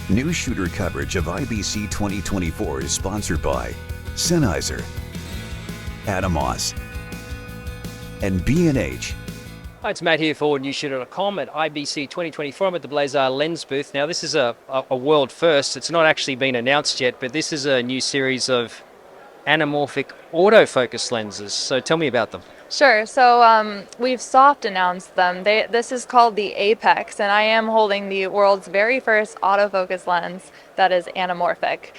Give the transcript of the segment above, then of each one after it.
Newsshooter coverage of IBC 2024 is sponsored by Sennheiser, Atomos, and B&H. Hi, it's Matt here for Newsshooter.com at IBC 2024. I'm at the Blazar Lens booth. Now, this is a world first. It's not actually been announced yet, but this is a new series of anamorphic autofocus lenses. So tell me about them. Sure. So we've soft announced them. This is called the Apex, and I am holding the world's very first autofocus lens that is anamorphic.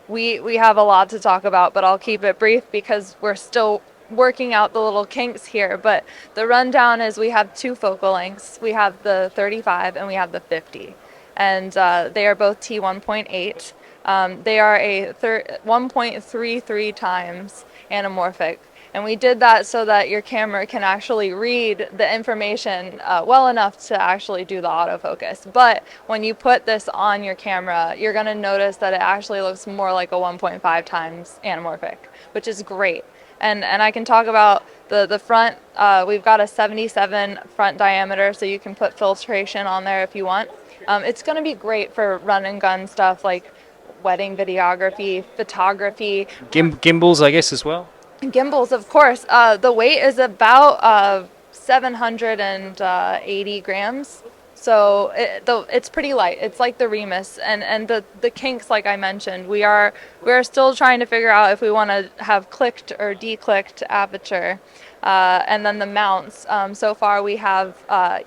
We have a lot to talk about, but I'll keep it brief because we're still working out the little kinks here. But the rundown is we have two focal lengths. We have the 35 and we have the 50, and they are both T1.8. They are a 1.33 times anamorphic. And we did that so that your camera can actually read the information well enough to actually do the autofocus. But when you put this on your camera, you're going to notice that it actually looks more like a 1.5 times anamorphic, which is great. And I can talk about the front. We've got a 77 front diameter, so you can put filtration on there if you want. It's going to be great for run and gun stuff like wedding videography, photography. Gimbals, I guess, as well? Gimbals, of course. The weight is about 780 grams, so it's pretty light. It's like the Remus, and the kinks, like I mentioned, we are still trying to figure out if we want to have clicked or declicked aperture, and then the mounts. So far, we have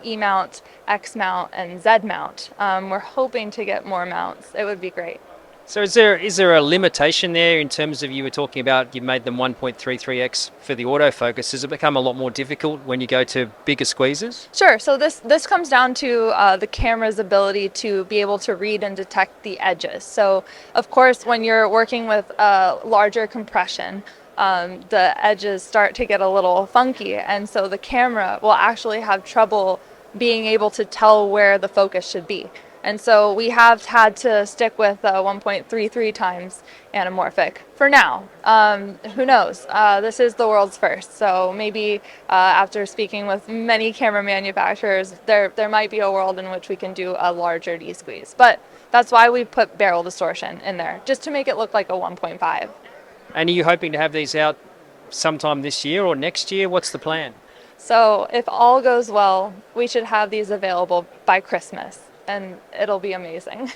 E mount, X mount, and Z mount. We're hoping to get more mounts. It would be great. So is there a limitation there in terms of, you were talking about you made them 1.33x for the autofocus? Does it become a lot more difficult when you go to bigger squeezes? Sure. So this comes down to the camera's ability to be able to read and detect the edges. So of course, when you're working with larger compression, the edges start to get a little funky, and so the camera will actually have trouble being able to tell where the focus should be. And so we have had to stick with 1.33 times anamorphic for now. Who knows? This is the world's first, so maybe after speaking with many camera manufacturers, there might be a world in which we can do a larger D-squeeze. But that's why we put barrel distortion in there, just to make it look like a 1.5. And are you hoping to have these out sometime this year or next year? What's the plan? So if all goes well, we should have these available by Christmas, and it'll be amazing.